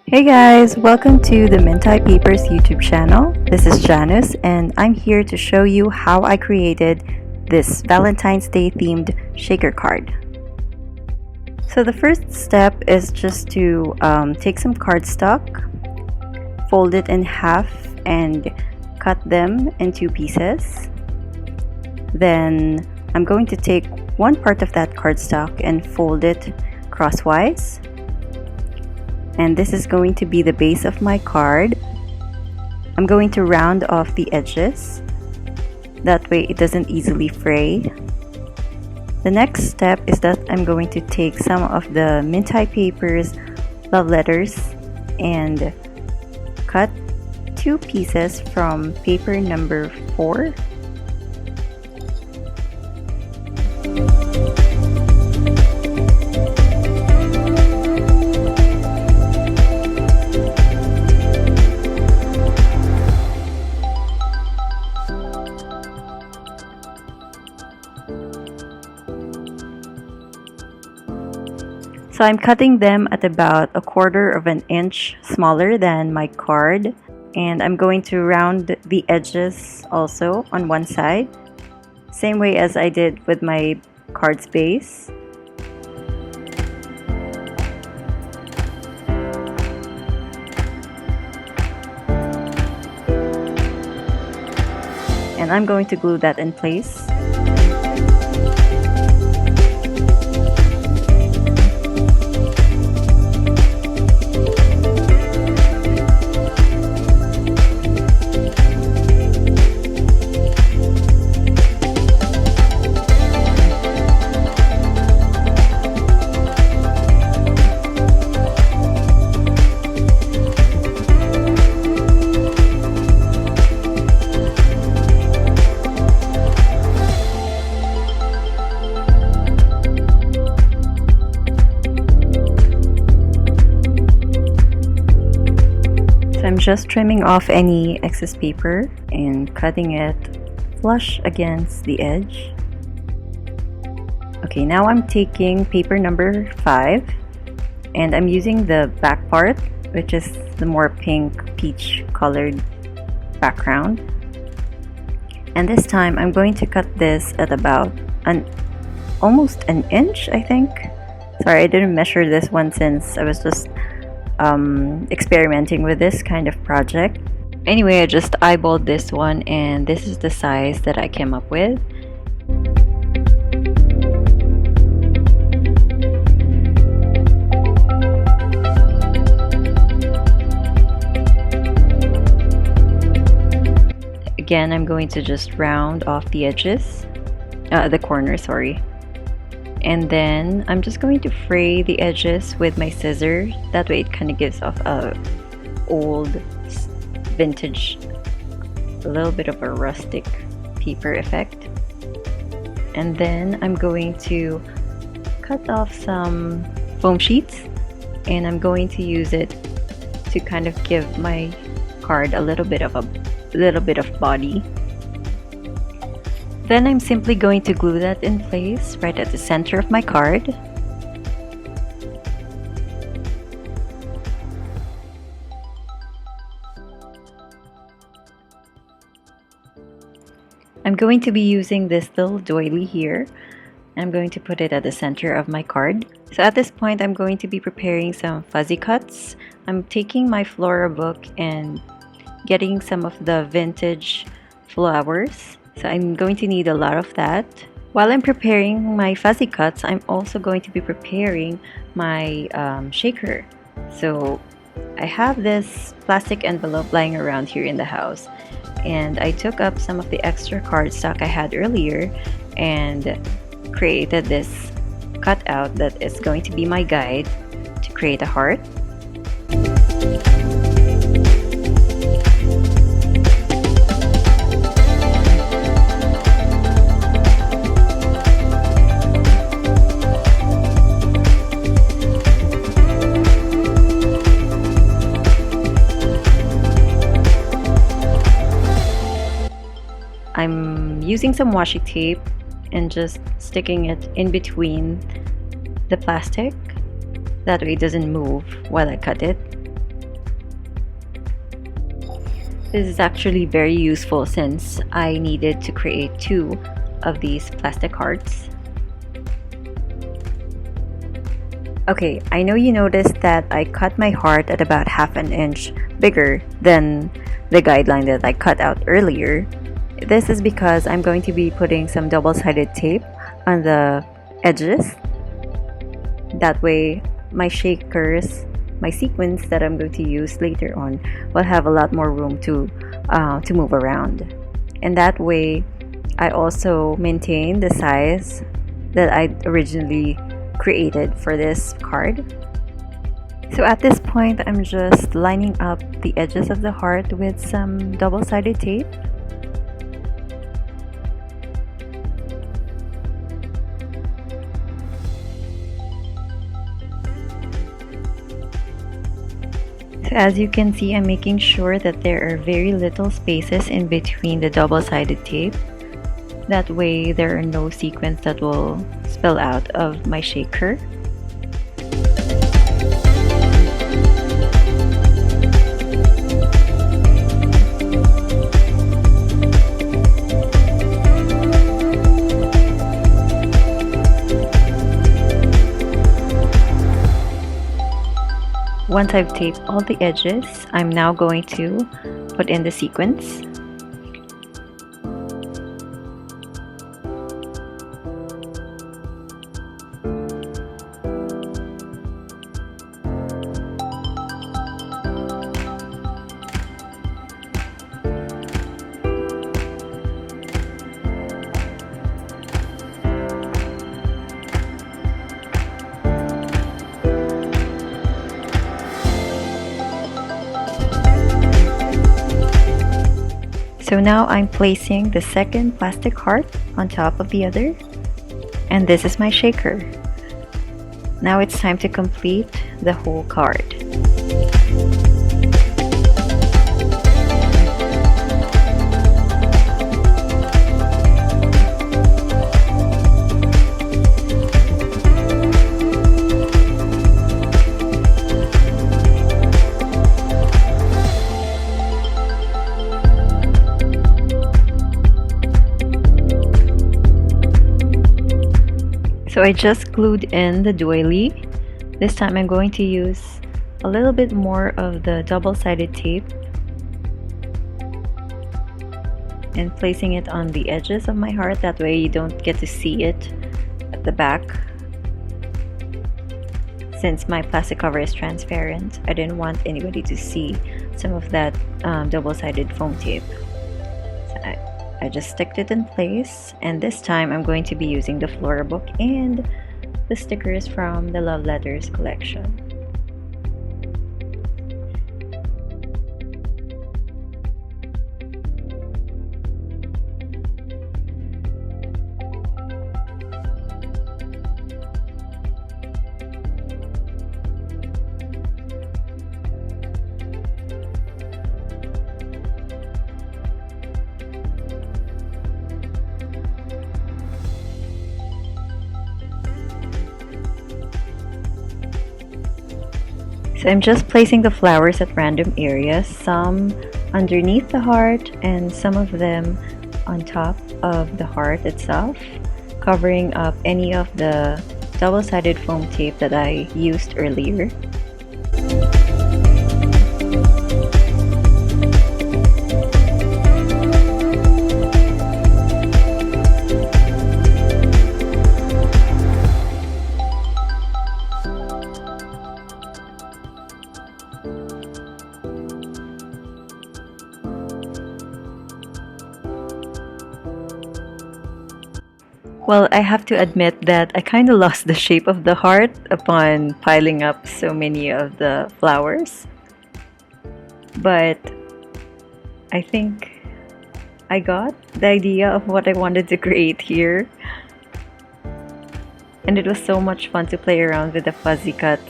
Hey guys, welcome to the Mintay Papers YouTube channel. This is Janus and I'm here to show you how I created this Valentine's Day themed shaker card. So the first step is just to take some cardstock, fold it in half and cut them in two pieces. Then I'm going to take one part of that cardstock and fold it crosswise. And this is going to be the base of my card. I'm going to round off the edges. That way it doesn't easily fray. The next step is that I'm going to take some of the Mintay Papers love letters and cut two pieces from paper number 4. So I'm cutting them at about 1/4 of an inch smaller than my card, and I'm going to round the edges also on one side, same way as I did with my card's base. And I'm going to glue that in place. I'm just trimming off any excess paper and cutting it flush against the edge. Okay, now I'm taking paper number 5 and I'm using the back part, which is the more pink peach colored background. And this time I'm going to cut this at about almost an inch, I think. Sorry, I didn't measure this one since I was just experimenting with this kind of project. Anyway, I just eyeballed this one and this is the size that I came up with. Again, I'm going to just round off the edges, the corner, sorry. And then I'm just going to fray the edges with my scissors. That way it kind of gives off a old vintage, a little bit of a rustic paper effect. And then I'm going to cut off some foam sheets and I'm going to use it to kind of give my card a little bit of body. Then I'm simply going to glue that in place right at the center of my card. I'm going to be using this little doily here. I'm going to put it at the center of my card. So at this point, I'm going to be preparing some fuzzy cuts. I'm taking my Flora book and getting some of the vintage flowers. So I'm going to need a lot of that. While I'm preparing my fuzzy cuts, I'm also going to be preparing my shaker. So I have this plastic envelope lying around here in the house. And I took up some of the extra cardstock I had earlier and created this cutout that is going to be my guide to create a heart. I'm using some washi tape and just sticking it in between the plastic. That way it doesn't move while I cut it. This is actually very useful since I needed to create 2 of these plastic hearts. Okay, I know you noticed that I cut my heart at about half an inch bigger than the guideline that I cut out earlier. This is because I'm going to be putting some double-sided tape on the edges. That way, my shakers, my sequins that I'm going to use later on will have a lot more room to move around. And that way, I also maintain the size that I originally created for this card. So at this point, I'm just lining up the edges of the heart with some double-sided tape. So as you can see, I'm making sure that there are very little spaces in between the double-sided tape. That way there are no sequins that will spill out of my shaker. Once I've taped all the edges, I'm now going to put in the sequins. So now I'm placing the second plastic heart on top of the other, and this is my shaker. Now it's time to complete the whole card. So I just glued in the doily. This time I'm going to use a little bit more of the double-sided tape and placing it on the edges of my heart. That way you don't get to see it at the back. Since my plastic cover is transparent, I didn't want anybody to see some of that double-sided foam tape. So I just sticked it in place, and this time I'm going to be using the Flora Book and the stickers from the Love Letters collection. So I'm just placing the flowers at random areas, some underneath the heart and some of them on top of the heart itself, covering up any of the double-sided foam tape that I used earlier. Well, I have to admit that I kind of lost the shape of the heart upon piling up so many of the flowers. But I think I got the idea of what I wanted to create here. And it was so much fun to play around with the fuzzy cuts.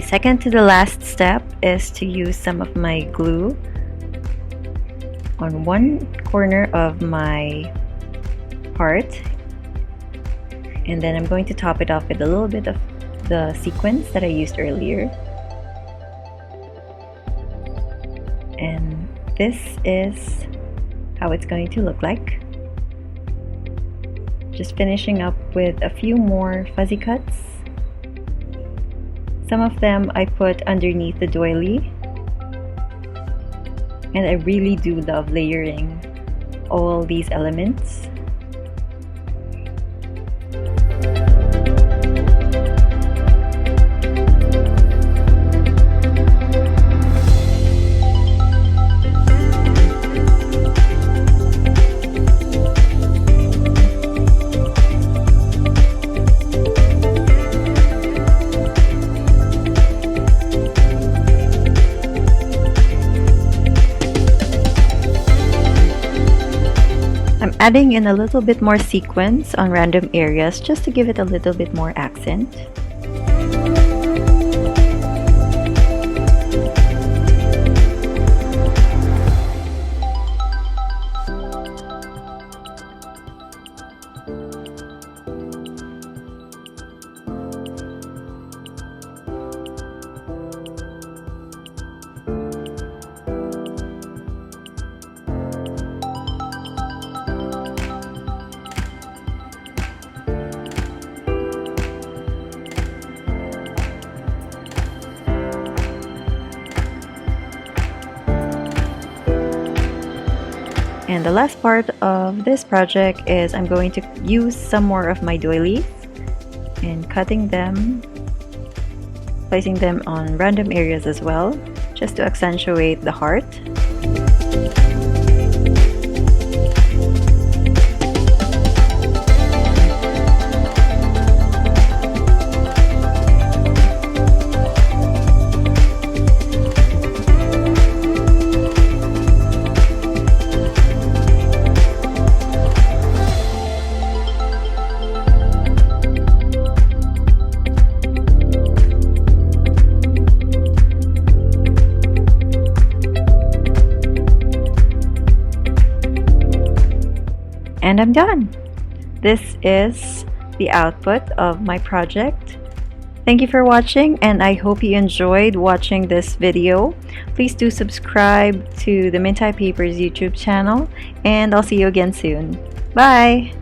second to the last step is to use some of my glue on one corner of my part, and then I'm going to top it off with a little bit of the sequins that I used earlier. And this is how it's going to look like. Just finishing up with a few more fuzzy cuts. Some of them I put underneath the doily, and I really do love layering all these elements. I'm adding in a little bit more sequins on random areas just to give it a little bit more accent. And the last part of this project is I'm going to use some more of my doilies and cutting them, placing them on random areas as well, just to accentuate the heart. And I'm done. This is the output of my project. Thank you for watching, and I hope you enjoyed watching this video. Please do subscribe to the Mintay Papers YouTube channel, and I'll see you again soon. Bye!